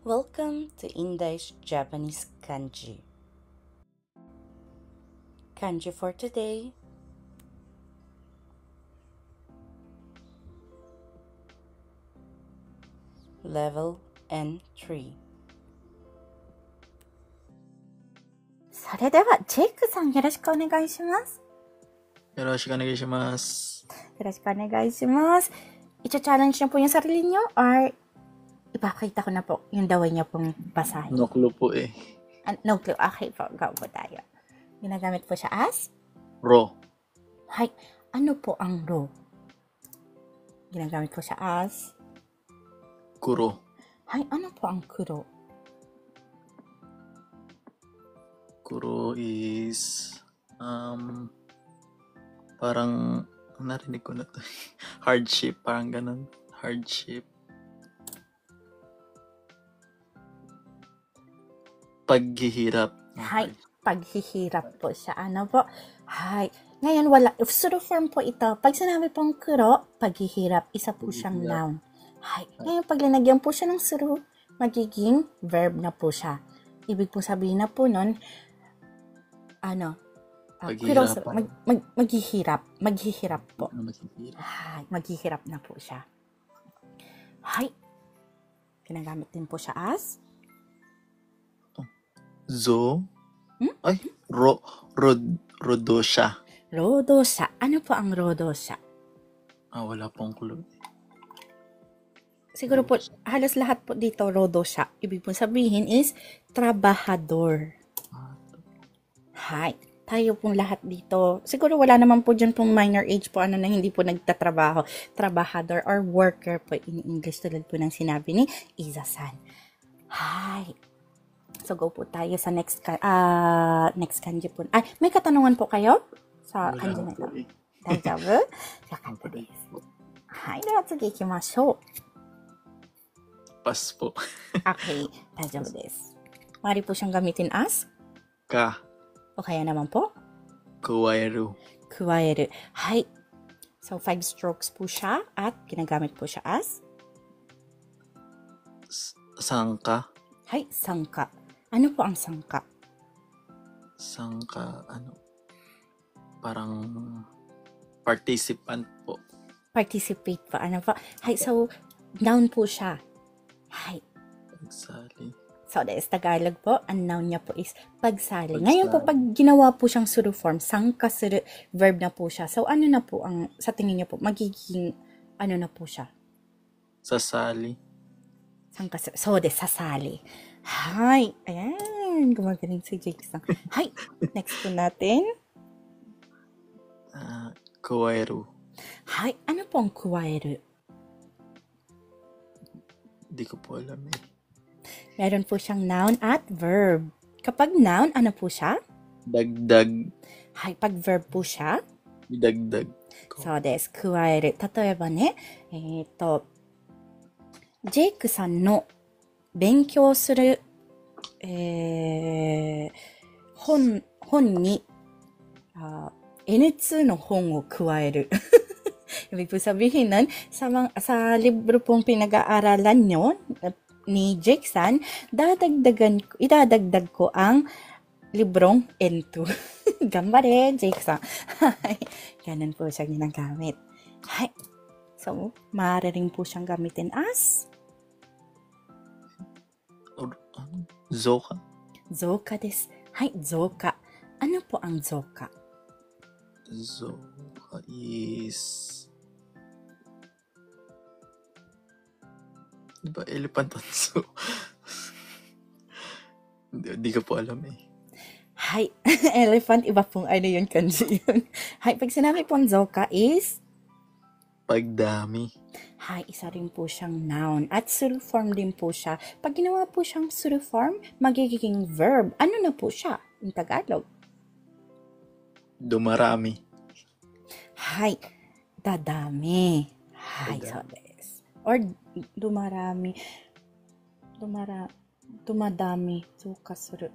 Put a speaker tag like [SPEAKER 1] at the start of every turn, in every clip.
[SPEAKER 1] Welcome to Indai's Japanese Kanji. Kanji for today. Level N3.
[SPEAKER 2] それでは、ジェイクさんよろしくお願いします。
[SPEAKER 3] よろしくお願いします。
[SPEAKER 2] よろしくお願いします。I-challenge niyo po yung sarili niyo or ipakita ko na po yung daway niyo pong basahin?
[SPEAKER 3] No clue po eh.
[SPEAKER 2] No clue. Okay po. Go po tayo. Ginagamit po siya as?
[SPEAKER 3] Ro.
[SPEAKER 2] Hay. Ano po ang ro? Ginagamit po siya as?
[SPEAKER 3] Kuro.
[SPEAKER 2] Hay. Ano po ang kuro?
[SPEAKER 3] Kuro is parang narinig ko na to. Hardship, parang ganun. Hardship. Paghihirap.
[SPEAKER 2] Hay. Paghihirap po siya. Ano po? Hay. Ngayon, wala. If suru form po ito, pag sinabi pong kuro, paghihirap, isa po siyang noun. Hay. Ngayon, pag linagyan po siya ng suru, magiging verb na po siya. Ibig po sabihin na po nun, maghihirap. Maghihirap po. Hay. Maghihirap na po siya. Hay. Ginagamit din po siya as?
[SPEAKER 3] Ay, rodosya.
[SPEAKER 2] Rodosya. Ano po ang rodosya?
[SPEAKER 3] Wala pong clue.
[SPEAKER 2] Siguro po, halos lahat po dito rodosya. Ibig po sabihin is trabahador. Hay. Tayo pong lahat dito. Siguro wala naman po dyan pong minor age po na hindi po nagtatrabaho. Trabahador or worker po in English tulad po ng sinabi ni Iza-san. Hay. So, go po tayo sa next kanji po. Ay, may katanungan po kayo sa kanji na ito? Daijoubu? Yakata desu. Hay, de wa tsugi ikimashou.
[SPEAKER 3] Pass po.
[SPEAKER 2] Okay, daijoubu desu. Mari po siyang gamitin as?
[SPEAKER 3] Ka.
[SPEAKER 2] O kaya naman po?
[SPEAKER 3] Kuwaeru.
[SPEAKER 2] Kuwaeru. Hay. So, 5 strokes po siya at ginagamit po siya as?
[SPEAKER 3] Sangka.
[SPEAKER 2] Hay, sangka. Ano po ang sangka?
[SPEAKER 3] Sangka, parang participant po.
[SPEAKER 2] Participate pa. Ano po? Hay, so, noun po siya. Hay.
[SPEAKER 3] Pagsali.
[SPEAKER 2] So, des Tagalog po, ang noun niya po is pagsali. Ngayon po, pag ginawa po siyang suru form, sangka suru, verb na po siya. So, ano na po ang, sa tingin niyo po, magiging, ano na po siya?
[SPEAKER 3] Sasali.
[SPEAKER 2] Sangka suru. So, des sasali. Hay. Ayan. Gumagaling si Jake-san. Hay. Next po natin.
[SPEAKER 3] Kuwaeru.
[SPEAKER 2] Hay. Ano po ang kuwaeru?
[SPEAKER 3] Di ko po alam eh.
[SPEAKER 2] Meron po siyang noun at verb. Kapag noun, ano po siya?
[SPEAKER 3] Dagdag.
[SPEAKER 2] Hay. Pag verb po siya?
[SPEAKER 3] Idagdag.
[SPEAKER 2] So, des. Kuwaeru. 例えばね、ジェイクさんの勉強する、本にN2 の本を加える。Ibig po sabihin nun, sa libro pong pinag-aaralan nyo ni Jake-san, idadagdag ko ang librong N2. Gambare, Jake-san. Ganun po siya ginagamit. Hay. So, maaari rin po siyang gamitin as?
[SPEAKER 3] Zoka?
[SPEAKER 2] Zoka desu. Hay, zoka. Ano po ang zoka?
[SPEAKER 3] Zoka is... Diba elephant on zoo? Di ko po alam eh.
[SPEAKER 2] Hay, elephant, iba pong ano yun, kanji yun. Hay, pag sinabi pong zoka is?
[SPEAKER 3] Pagdami.
[SPEAKER 2] Hay, isa rin po siyang noun. At suru form din po siya. Pag ginawa po siyang suru form, magiging verb. Ano na po siya in Tagalog?
[SPEAKER 3] Dumarami.
[SPEAKER 2] Hay, dadami. Hay, so des. Or dumarami. Dumadami. Zoka suru.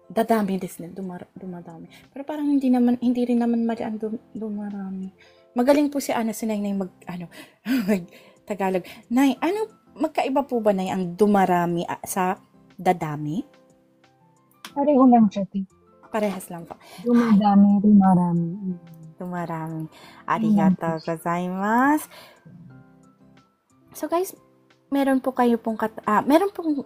[SPEAKER 2] Dadami desu ne. Dumadami. Pero parang hindi rin naman mali ang dumarami. Magaling po si Ana Sinay mag Tagalog. Nay, magkaiba po ba na ang dumarami sa dadami?
[SPEAKER 4] Pareho lang siya, te.
[SPEAKER 2] Parehas lang po.
[SPEAKER 4] Dumadami, dumarami.
[SPEAKER 2] Dumarami. Arigatou gozaimasu. So guys, meron pong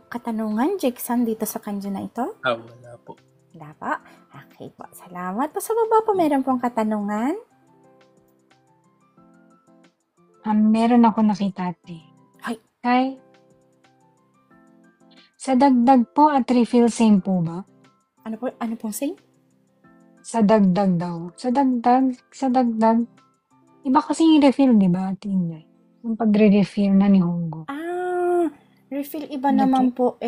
[SPEAKER 2] katanungan, Jake-san, dito sa kanji na ito?
[SPEAKER 3] Wala po.
[SPEAKER 2] Wala pa? Okay po. Salamat po. Sa baba po, meron pong katanungan.
[SPEAKER 4] Meron ako nakita, te.
[SPEAKER 2] Ay.
[SPEAKER 4] Kay, sa dagdag po at refill same po ba?
[SPEAKER 2] Ano pong same?
[SPEAKER 4] Sa dagdag daw. Sa dagdag. Iba kasi yung refill, di ba, Ate Inday? Yung pagre-refill na ni Hongo.
[SPEAKER 2] Refill iba
[SPEAKER 4] Ano
[SPEAKER 2] naman po.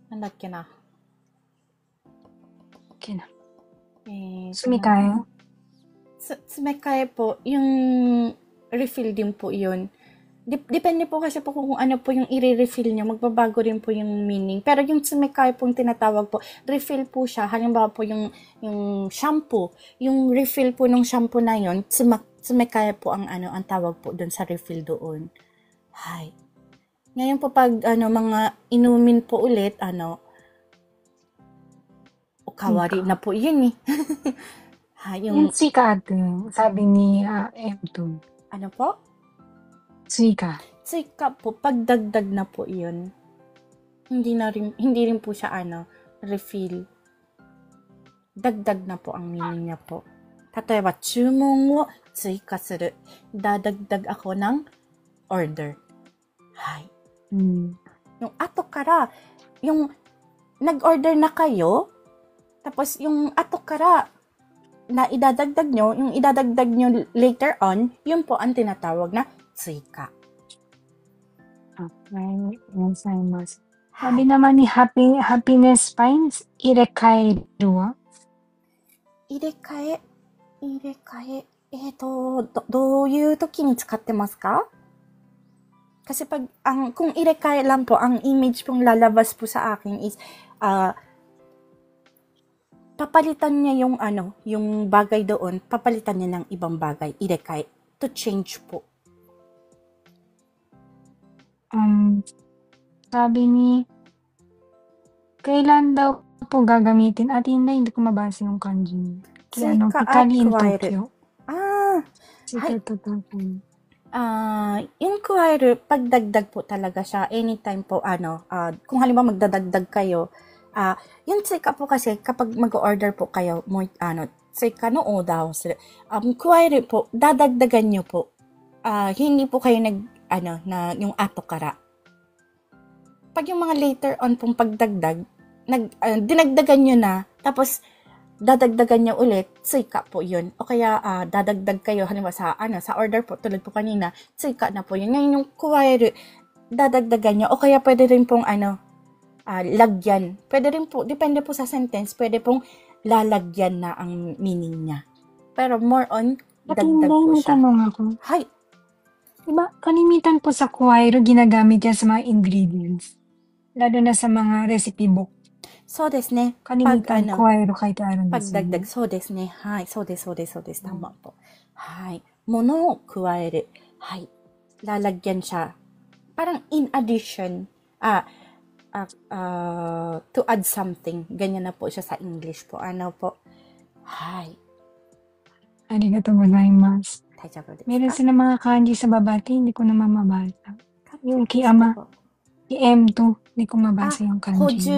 [SPEAKER 2] Nandak na.
[SPEAKER 4] Okay na.
[SPEAKER 2] Eh,
[SPEAKER 4] Sumikaya?
[SPEAKER 2] Sumekaya po, yung refill din po yun. Depende po kasi po kung ano po yung i-refill nyo, magbabago rin po yung meaning. Pero yung sumekaya pong tinatawag po, refill po siya. Halimbawa po yung shampoo, yung refill po ng shampoo na yun, sumekaya po ang tawag po doon sa refill doon. Hay. Ngayon po pag mga inumin po ulit, kawari na po yun eh.
[SPEAKER 4] Yung Suika, ate. Sabi ni M2.
[SPEAKER 2] Ano po?
[SPEAKER 4] Suika.
[SPEAKER 2] Suika po, pagdagdag na po yun. Hindi rin po siya refill. Dagdag na po ang meaning niya po. Tatayaba, chumon wo suika suru. Dadagdag ako ng order. Hay. Yung ato kara, yung nag-order na kayo, tapos yung ato kara, na idadagdag nyo, yung idadagdag nyo later on, yun po ang tinatawag na suika.
[SPEAKER 4] Okay, gozaimasu. Sabi naman ni Happiness Pines, irekaeru wa?
[SPEAKER 2] Irekae, どういう時に使ってますか? Kasi kung irekae lang po, ang image pong lalabas po sa akin is, papalitan niya yung bagay doon, papalitan niya ng ibang bagay, irekae, to change po.
[SPEAKER 4] Sabi ni, kailan daw po gagamitin? At hindi ko mabasa yung kanji.
[SPEAKER 2] Suika
[SPEAKER 4] Hikari in
[SPEAKER 2] kuwaeru.
[SPEAKER 4] Tokyo.
[SPEAKER 2] Hai.
[SPEAKER 4] Totoo.
[SPEAKER 2] Yung kuwaeru, pagdagdag po talaga siya, anytime po, kung halimbawa magdadagdag kayo, yung suika po kasi, kapag mag-order po kayo, suika no order o suru. Kuwaeru po, dadagdagan nyo po. Hindi po kayo na yung ato kara. Pag yung mga later on pong pagdagdag, dinagdagan nyo na, tapos dadagdagan nyo ulit, suika po yun. O kaya dadagdag kayo, halimbawa sa order po, tulad po kanina, suika na po yun. Ngayon yung kuwaeru, dadagdagan nyo, o kaya pwede rin pong lagyan. Pwede rin po, depende po sa sentence, pwede pong lalagyan na ang meaning niya. Pero more on, dagdag po
[SPEAKER 4] May
[SPEAKER 2] siya.
[SPEAKER 4] tanong ako.
[SPEAKER 2] Hay.
[SPEAKER 4] Diba, kalimitan po sa kuwaeru, ginagamit yan sa mga ingredients. Lalo na sa mga recipe book.
[SPEAKER 2] So desu ne.
[SPEAKER 4] Kalimitan kuwaeru kahit ano.
[SPEAKER 2] Pagdagdag, so desu ne. Hay. So desu. Tama po. Hay. Mono o kuwaeru. Hay. Lalagyan siya. Parang in addition, to add something. Ganyan na po siya sa English po. Ano po? Hay.
[SPEAKER 4] Arigatou gozaimasu.
[SPEAKER 2] Daijoubu desu ka?
[SPEAKER 4] Meron sila mga kanji sa babati, hindi ko naman mabasa. Yung kiyama, M2, hindi ko mabasa yung kanji.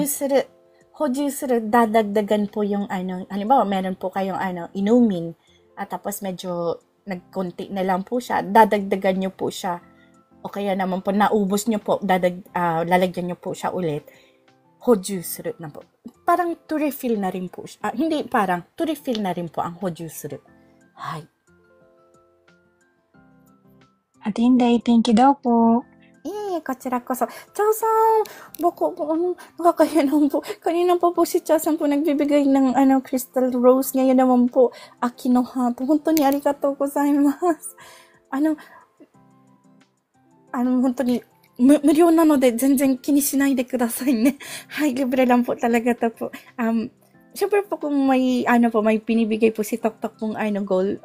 [SPEAKER 2] Hoju suru, dadagdagan po yung halimbawa, meron po kayong inumin, at tapos medyo nagkonti na lang po siya, dadagdagan nyo po siya. O kaya naman po, naubos nyo po, lalagyan nyo po siya ulit. Hoju suru na po. Parang to refill na rin po siya. To refill na rin po ang hoju suru. Hay.
[SPEAKER 4] At hindi, thank you daw po.
[SPEAKER 2] こちらこそ。チャオさん、nakakahiya naman po. Kanina pa po si Chao san po nagbibigay ng crystal rose. Ngayon naman po, Akinoha. Honto ni arigatou gozaimasu. 本当に無料なので全然気にしないでくださいね。はい、libre lang po talaga to po. Syempre po kung may, may pinibigay po si Tok Tok pong goal,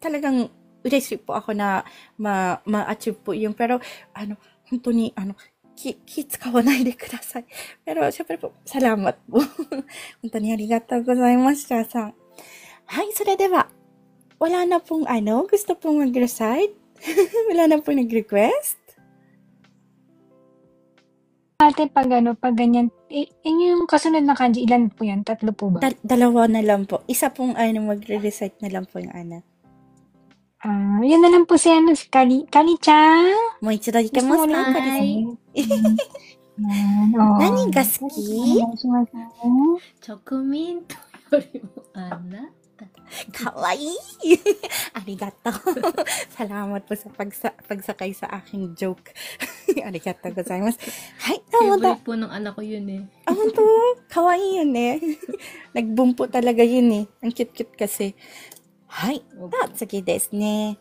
[SPEAKER 2] talagang 嬉しいpo ako na ma-achieve po yun. Pero,本当に、気使わないでください。Pero, syempre po, salamat po. 本当にありがとうございました、さん。はい、それでは、wala na pong gusto pong mag-recite? Wala na pong nag-request?
[SPEAKER 4] Ate, pag ganyan, yung kasunod na kanji, ilan po yan? 3 po ba?
[SPEAKER 2] Dalawa na lang po. Isa pong magre-recite na lang po yung
[SPEAKER 4] Yun na lang po si Kali-chan.
[SPEAKER 2] もう一度いけますか、
[SPEAKER 4] Gusto mo
[SPEAKER 2] これ
[SPEAKER 4] ulit?
[SPEAKER 2] 何が好き？
[SPEAKER 4] お願いしますね。
[SPEAKER 5] チョコミントよりもあなた。
[SPEAKER 2] かわいいありがとう。Salamat po sa pagsakay sa aking joke. ありがとうございます。はい、どうもだ。
[SPEAKER 5] Favorite po ng anak ko yun eh.
[SPEAKER 2] 本当かわいいよね。Nag-boom po talaga yun eh. Ang cute-cute kasi. はい。では次ですね。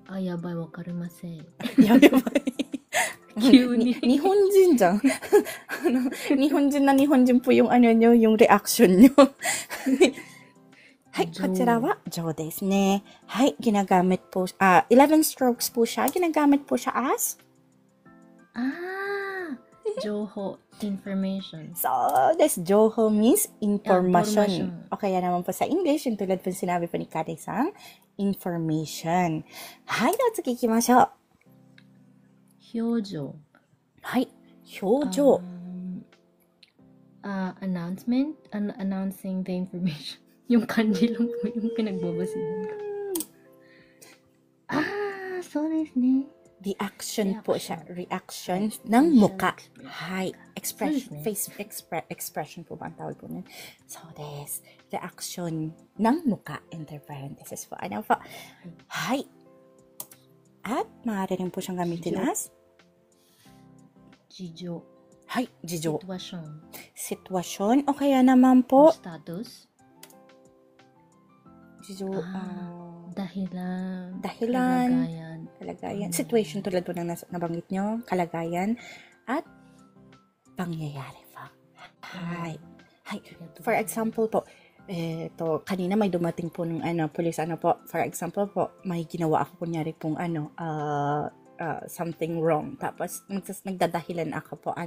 [SPEAKER 5] あ、やばい、わかりません。
[SPEAKER 2] やばい。
[SPEAKER 5] 急に。
[SPEAKER 2] 日本人じゃん。日本人な日本人po yung nyo, yung reaction nyo. はい、こちらはジョーですね。はい、ginagamit po, 11 strokes po siya. Ginagamit po siya as?
[SPEAKER 5] 情報、information.
[SPEAKER 2] So, this 情報 means information.
[SPEAKER 5] Information.
[SPEAKER 2] O kaya naman po sa English, yung tulad po sinabi po ni Kari-san, information. はい、では次行きましょう。
[SPEAKER 5] 表情。
[SPEAKER 2] はい、表情。
[SPEAKER 5] announcement, announcing the information. Yung kanji lang po yung pinagbabasihan ko. そうですね。
[SPEAKER 2] reaction po siya. Reaction ng muka. Hi. Expression. Face expression po ba ang tawag po nun? So, des. Reaction ng muka. Entre parentheses po. Ano po? Hi. At maaari rin po siyang gamitin as?
[SPEAKER 5] 事情。
[SPEAKER 2] はい。事情。
[SPEAKER 5] Sitwasyon.
[SPEAKER 2] O kaya naman po.
[SPEAKER 5] Status.
[SPEAKER 2] 事情。
[SPEAKER 5] Dahilan.
[SPEAKER 2] Kalagayan. Situation tulad po ng nabanggit nyo. Kalagayan. At pangyayari pa. Hi. Hi. For example po, kanina may dumating po ng police po. For example po, may ginawa ako kunyari pong something wrong. Tapos nagdadahilan ako po.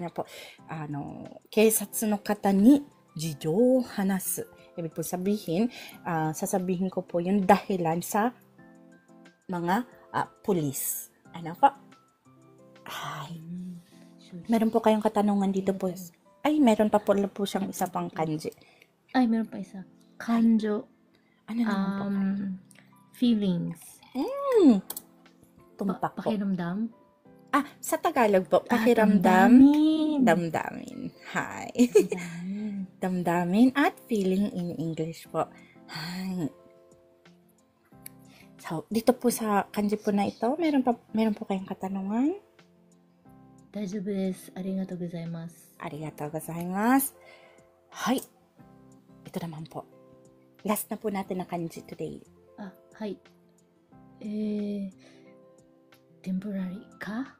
[SPEAKER 2] Keisatsu no kata ni jijo hanasu. Ibig po sabihin, sasabihin ko po yung dahilan sa mga police. Ano po? Ay. Meron po kayong katanungan dito po. Ay, meron pa po siyang isa pang kanji.
[SPEAKER 5] Ay, meron pa isa. Kanjo.
[SPEAKER 2] Ano naman po?
[SPEAKER 5] Feelings.
[SPEAKER 2] Tumpak po.
[SPEAKER 5] Pakiramdam.
[SPEAKER 2] Sa Tagalog po. Pakiramdam. Damdamin. Hi. Damdamin at feeling in English po. Hi. So, dito po sa kanji po na ito, meron po kayong katanungan?
[SPEAKER 5] 大丈夫です。ありがとうございます。
[SPEAKER 2] ありがとうございます。はい。Ito naman po. Last na po natin na kanji today.
[SPEAKER 5] はい。temporary か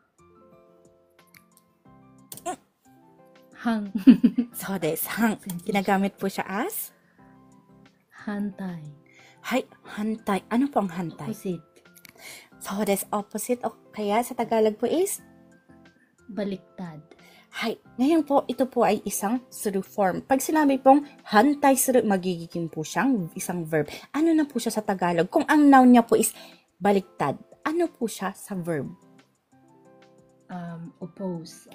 [SPEAKER 5] 半。
[SPEAKER 2] そうです。半。Ginagamit po siya as?
[SPEAKER 5] 反対。
[SPEAKER 2] はい。Hantay. Ano po ang hantay?
[SPEAKER 5] Opposite.
[SPEAKER 2] So, des opposite. O kaya sa Tagalog po is?
[SPEAKER 5] Baliktad.
[SPEAKER 2] Hay. Ngayon po, ito po ay isang suru form. Pag sinabi pong hantay suru, magiging po siyang isang verb. Ano na po siya sa Tagalog? Kung ang noun niya po is baliktad, ano po siya sa verb?
[SPEAKER 5] Oppose.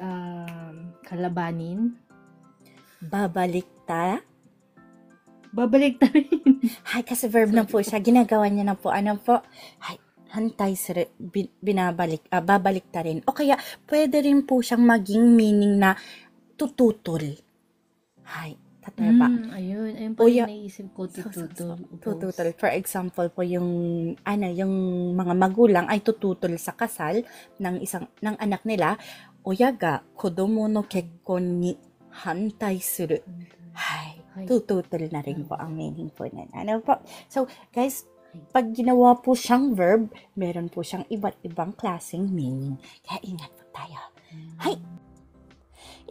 [SPEAKER 5] Kalabanin.
[SPEAKER 2] Babalikta.
[SPEAKER 5] Babaliktarin.
[SPEAKER 2] Hay, kasi verb na po siya. Ginagawa niya na po. Ano po? Hay, hantay suru, babalikta rin. O kaya, pwede rin po siyang maging meaning na tututol. Hay, tataya.
[SPEAKER 5] Ayun po yung naisip ko, tututol.
[SPEAKER 2] Tututol. For example po, yung mga magulang ay tututol sa kasal ng anak nila. Oya ga kodomo no kekkon ni hantay suru. Hay, tututol na rin po ang meaning po niyan. Ano po? So, guys, pag ginawa po siyang verb, meron po siyang iba't ibang klaseng meaning. Kaya ingat po tayo. Hay!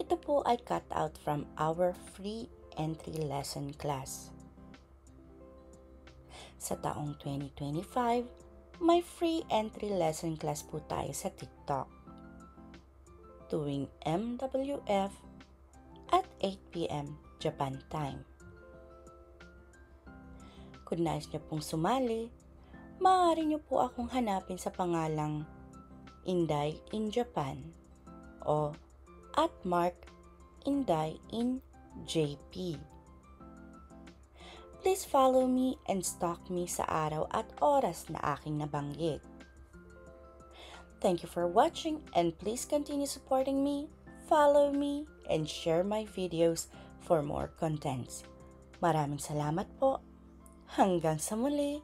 [SPEAKER 2] Ito po ay cut out from our free entry lesson class.
[SPEAKER 1] Sa taong 2025, may free entry lesson class po tayo sa TikTok. Tuwing MWF at 8 p.m. Japan time. Kung nais niyo pong sumali, maaari niyo po akong hanapin sa pangalang Inday in Japan o @markinday_in_JP. Please follow me and stalk me sa araw at oras na aking nabanggit. Thank you for watching and please continue supporting me, follow me, and share my videos for more contents. Maraming salamat po. Hanggang sa muli.